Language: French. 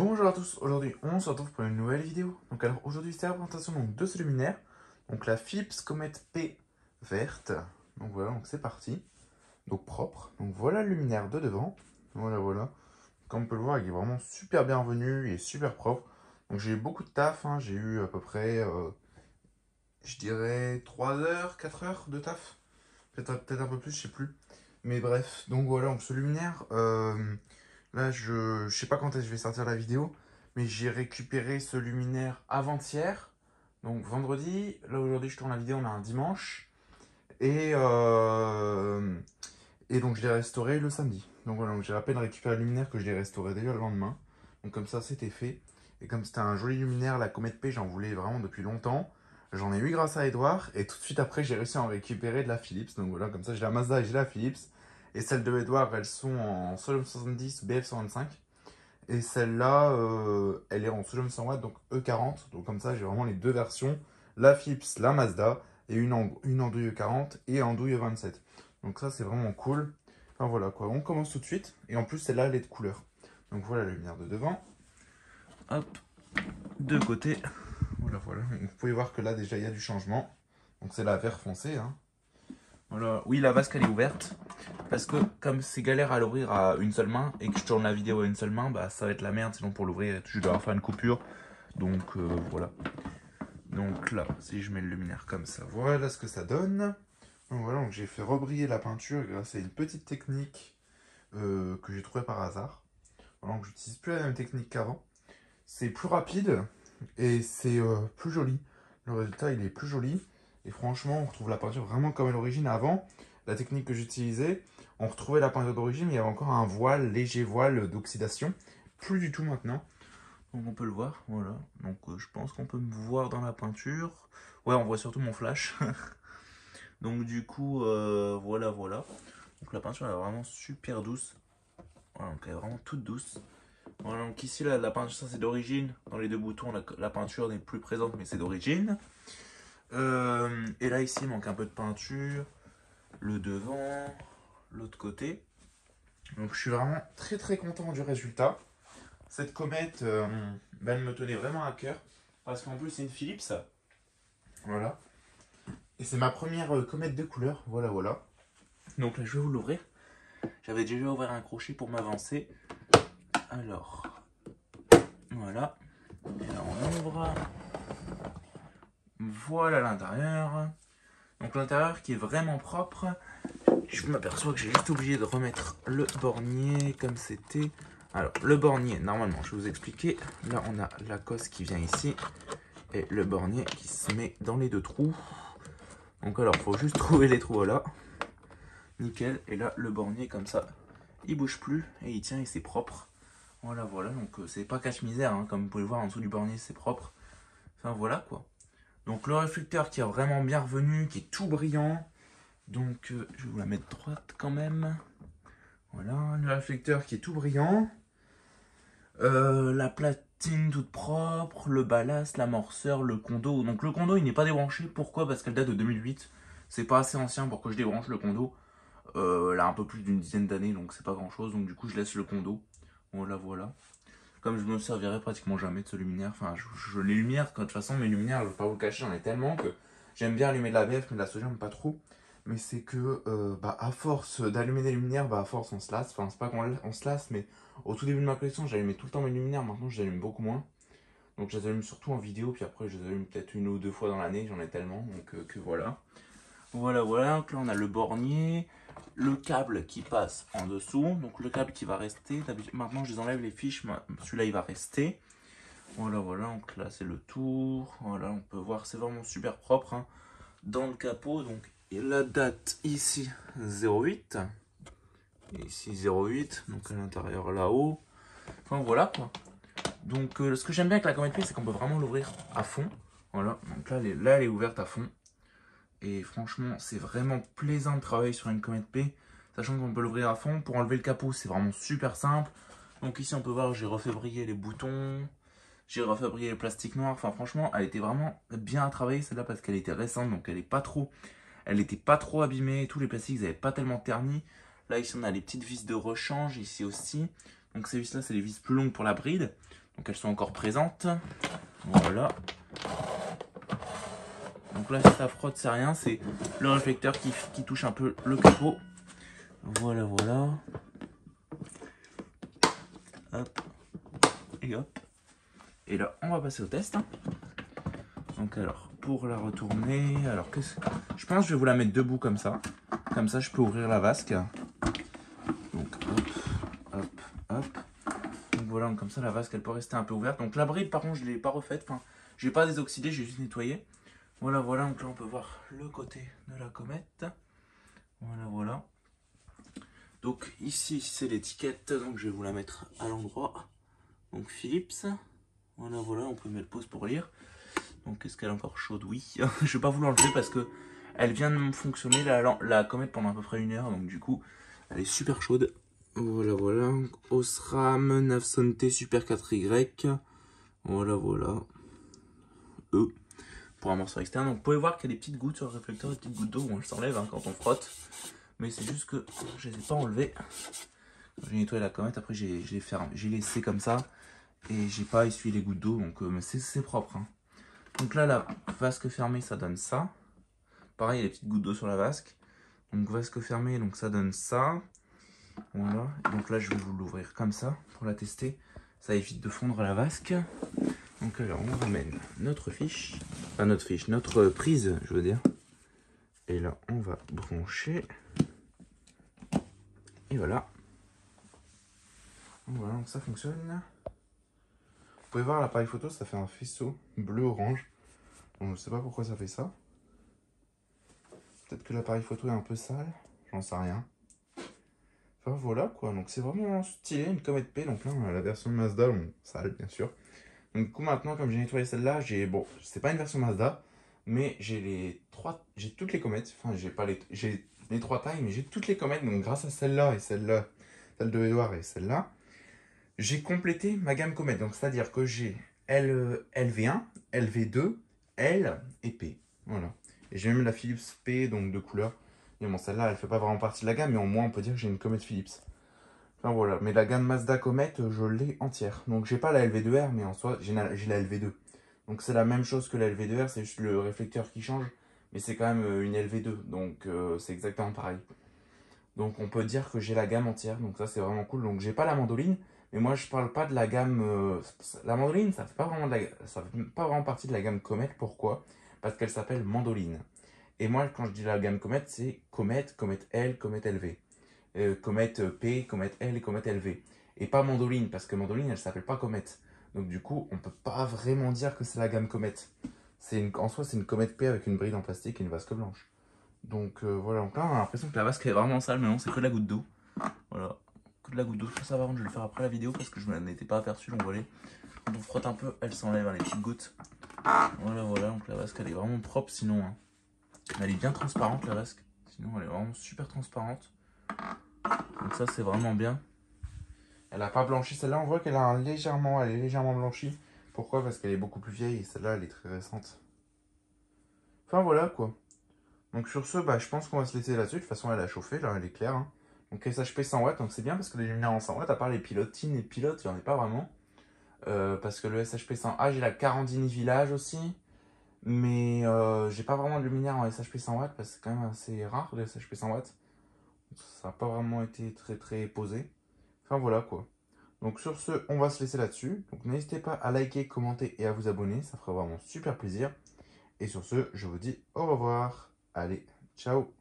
Bonjour à tous, aujourd'hui on se retrouve pour une nouvelle vidéo. Donc alors aujourd'hui c'est la présentation de ce luminaire. Donc la Philips Comet P verte. Donc voilà, donc c'est parti. Donc propre. Donc voilà le luminaire de devant. Voilà. Comme on peut le voir, il est vraiment super bienvenu et super propre. Donc j'ai eu beaucoup de taf, hein. J'ai eu à peu près, je dirais 3 heures, 4 heures de taf. Peut-être un peu plus, je sais plus. Mais bref, donc voilà, donc ce luminaire, là je sais pas quand est-ce que je vais sortir la vidéo, mais j'ai récupéré ce luminaire avant-hier, donc vendredi. Là aujourd'hui je tourne la vidéo, on a un dimanche, et, et donc je l'ai restauré le samedi. Donc voilà, donc j'ai à peine récupéré le luminaire que je l'ai restauré déjà le lendemain. Donc comme ça c'était fait. Et comme c'était un joli luminaire, la Comet P, j'en voulais vraiment depuis longtemps. J'en ai eu grâce à Edouard. Et tout de suite après, j'ai réussi à en récupérer de la Philips. Donc voilà, comme ça j'ai la Mazda et j'ai la Philips. Et celles de Edouard, elles sont en Solom 70 BF125. Et celle-là, elle est en Solom 100 watts, donc E40. Donc comme ça, j'ai vraiment les deux versions. La Philips, la Mazda. Et une andouille E40 et andouille E27. Donc ça, c'est vraiment cool. Enfin voilà quoi, on commence tout de suite. Et en plus, celle-là, elle est de couleur. Donc voilà la lumière de devant. Hop, de côté. Voilà. Donc, vous pouvez voir que là, déjà, il y a du changement. Donc c'est la vert foncé, hein. Voilà. Oui, la vasque, elle est ouverte. Parce que comme c'est galère à l'ouvrir à une seule main et que je tourne la vidéo à une seule main, bah ça va être la merde. Sinon, pour l'ouvrir, je dois faire une coupure. Donc voilà. Donc là, si je mets le luminaire comme ça, voilà ce que ça donne. Donc voilà, donc j'ai fait rebriller la peinture grâce à une petite technique que j'ai trouvée par hasard. Voilà, donc j'utilise plus la même technique qu'avant. C'est plus rapide et c'est plus joli. Le résultat, il est plus joli. Et franchement, on retrouve la peinture vraiment comme à l'origine. Avant, la technique que j'utilisais, on retrouvait la peinture d'origine, mais il y avait encore un voile, léger voile d'oxydation. Plus du tout maintenant. Donc on peut le voir, voilà. Donc je pense qu'on peut me voir dans la peinture. Ouais, on voit surtout mon flash. Donc du coup, voilà. Donc la peinture elle est vraiment super douce. Voilà, donc elle est vraiment toute douce. Voilà, donc ici la peinture, ça c'est d'origine. Dans les deux boutons, la peinture n'est plus présente, mais c'est d'origine. Et là ici, il manque un peu de peinture. Le devant, l'autre côté. Donc je suis vraiment très content du résultat. Cette comète, elle me tenait vraiment à cœur. Parce qu'en plus c'est une Philips. Voilà. Et c'est ma première comète de couleur. Voilà. Donc là je vais vous l'ouvrir. J'avais déjà ouvert un crochet pour m'avancer. Alors, voilà. Et là on ouvre. Voilà l'intérieur. Donc l'intérieur qui est vraiment propre. Je m'aperçois que j'ai juste oublié de remettre le bornier comme c'était. Alors le bornier, normalement, je vais vous expliquer. Là on a la cosse qui vient ici. Et le bornier qui se met dans les deux trous. Donc alors, faut juste trouver les trous, voilà. Nickel. Et là, le bornier comme ça, il bouge plus et il tient et c'est propre. Voilà. Donc c'est pas cache-misère, hein. Comme vous pouvez le voir en dessous du bornier, c'est propre. Enfin voilà quoi. Donc le réflecteur qui est vraiment bien revenu, qui est tout brillant. Donc je vais vous la mettre droite quand même. Voilà, le réflecteur qui est tout brillant. La platine toute propre, le ballast, l'amorceur, le condo. Donc le condo il n'est pas débranché. Pourquoi? Parce qu'elle date de 2008. C'est pas assez ancien pour que je débranche le condo. Elle a un peu plus d'une dizaine d'années, donc c'est pas grand chose. Donc du coup je laisse le condo. Voilà. Comme je me servirai pratiquement jamais de ce luminaire. Enfin les lumières, de toute façon mes luminaires, je vais pas vous le cacher, j'en ai tellement que j'aime bien allumer de la BF, mais de la Sodium pas trop. Mais c'est que à force d'allumer des luminaires, à force on se lasse. Enfin c'est pas qu'on se lasse, mais au tout début de ma collection j'allumais tout le temps mes luminaires. Maintenant je les allume beaucoup moins. Donc je les allume surtout en vidéo, puis après je les allume peut-être une ou deux fois dans l'année, j'en ai tellement. Donc que voilà. Voilà. Donc là on a le bornier, le câble qui passe en dessous. Donc le câble qui va rester. Maintenant je les enlève les fiches, celui-là il va rester. Voilà. Donc là c'est le tour. Voilà, on peut voir, c'est vraiment super propre, hein. Dans le capot, donc et la date ici 08. Et ici 08, donc à l'intérieur là-haut. Enfin voilà quoi. Donc ce que j'aime bien avec la Comet P, c'est qu'on peut vraiment l'ouvrir à fond. Voilà, donc là elle est ouverte à fond. Et franchement, c'est vraiment plaisant de travailler sur une Comet P, sachant qu'on peut l'ouvrir à fond. Pour enlever le capot, c'est vraiment super simple. Donc ici, on peut voir, j'ai refait briller les boutons. J'ai refait briller le plastique noir. Enfin, franchement, elle était vraiment bien à travailler, celle-là, parce qu'elle était récente. Donc, elle n'était pas trop abîmée. Tous les plastiques, ils n'avaient pas tellement terni. Là, ici, on a les petites vis de rechange, ici aussi. Donc, ces vis-là, c'est les vis plus longues pour la bride. Donc elles sont encore présentes. Voilà. Donc là, si ça frotte, c'est rien. C'est le réflecteur qui touche un peu le capot. Voilà, voilà. Hop. Et hop. Et là, on va passer au test. Donc alors, pour la retourner, alors je pense que je vais vous la mettre debout comme ça. Comme ça, je peux ouvrir la vasque. Donc hop, hop, hop. Donc voilà, donc comme ça, la vasque, elle peut rester un peu ouverte. Donc la bride, par contre, je ne l'ai pas refaite. Enfin, je n'ai pas désoxydé, j'ai juste nettoyé. Voilà, voilà. Donc là, on peut voir le côté de la comète. Voilà, voilà. Donc ici, c'est l'étiquette. Donc je vais vous la mettre à l'endroit. Donc Philips. Voilà, voilà. On peut mettre pause pour lire. Donc est-ce qu'elle est encore chaude? Oui. Je vais pas vous l'enlever parce que elle vient de fonctionner la comète pendant à peu près 1 heure. Donc du coup, elle est super chaude. Voilà, voilà. Osram, Navsonte Super 4Y. Voilà, voilà. Pour un morceau externe. Donc vous pouvez voir qu'il y a des petites gouttes sur le réflecteur, des petites gouttes d'eau où on s'enlève quand on frotte. Mais c'est juste que je les ai pas enlevées. J'ai nettoyé la comète, après j'ai laissé comme ça. Et j'ai pas essuyé les gouttes d'eau, donc c'est propre. Hein. Donc là, la vasque fermée, ça donne ça. Pareil, il y a des petites gouttes d'eau sur la vasque. Donc vasque fermée, donc ça donne ça. Voilà. Donc là, je vais vous l'ouvrir comme ça pour la tester. Ça évite de fondre la vasque. Donc alors, on ramène notre fiche. Enfin, notre prise, je veux dire. Et là, on va brancher. Et voilà. Voilà, donc ça fonctionne. Vous pouvez voir l'appareil photo, ça fait un faisceau bleu-orange. Donc je sais pas pourquoi ça fait ça. Peut-être que l'appareil photo est un peu sale, j'en sais rien. Enfin voilà quoi, donc c'est vraiment stylé, une comète P. Donc là on a la version Mazda, bon, sale bien sûr. Donc du coup maintenant comme j'ai nettoyé celle-là, bon, c'est pas une version Mazda, mais j'ai toutes les comètes. Enfin j'ai les 3 tailles, mais j'ai toutes les comètes. Donc grâce à celle-là et celle-là, celle de Edouard et celle-là, j'ai complété ma gamme comète. Donc c'est-à-dire que j'ai LV1, LV2, L et P. Voilà. Et j'ai même la Philips P, donc de couleur. Et bon, celle-là, elle fait pas vraiment partie de la gamme, mais au moins on peut dire que j'ai une comète Philips. Enfin voilà, mais la gamme Mazda comète, je l'ai entière. Donc j'ai pas la LV2R, mais en soi, j'ai la LV2. Donc c'est la même chose que la LV2R, c'est juste le réflecteur qui change. Mais c'est quand même une LV2, donc c'est exactement pareil. Donc on peut dire que j'ai la gamme entière, donc ça c'est vraiment cool. Donc j'ai pas la mandoline, mais moi je parle pas de la gamme... la mandoline, ça fait pas vraiment ça fait pas vraiment partie de la gamme comète. Pourquoi? Parce qu'elle s'appelle mandoline. Et moi quand je dis la gamme comète, c'est comète, comète L, comète LV. Comète P, comète L et comète LV. Et pas mandoline, parce que mandoline elle s'appelle pas comète. Donc du coup on peut pas vraiment dire que c'est la gamme comète. En soi c'est une comète P avec une bride en plastique et une vasque blanche. Donc voilà, donc là on a l'impression que la vasque est vraiment sale, mais non, c'est que de la goutte d'eau. Voilà, que de la goutte d'eau. Ça va, je vais le faire après la vidéo parce que je m'en étais pas aperçu. Donc voilà, quand on frotte un peu, elle s'enlève, hein, les petites gouttes. Voilà, voilà, donc la vasque elle est vraiment propre sinon. Hein. Elle est bien transparente la vasque, sinon elle est vraiment super transparente. Donc ça c'est vraiment bien. Elle a pas blanchi, celle-là on voit qu'elle elle est légèrement blanchie. Pourquoi? Parce qu'elle est beaucoup plus vieille et celle-là elle est très récente. Enfin voilà quoi. Donc sur ce, je pense qu'on va se laisser là-dessus. De toute façon, elle a chauffé, là, elle est claire. Hein. Donc SHP 100 watts, donc c'est bien parce que les luminaires en 100 watts, à part les pilotines et pilotes, il n'y en a pas vraiment. Parce que le SHP 100A, j'ai la Carandini Village aussi. Mais j'ai pas vraiment de luminaire en SHP 100 watts parce que c'est quand même assez rare le SHP 100 watts. Ça n'a pas vraiment été très très posé. Enfin voilà quoi. Donc sur ce, on va se laisser là-dessus. Donc n'hésitez pas à liker, commenter et à vous abonner. Ça ferait vraiment super plaisir. Et sur ce, je vous dis au revoir. Allez, ciao!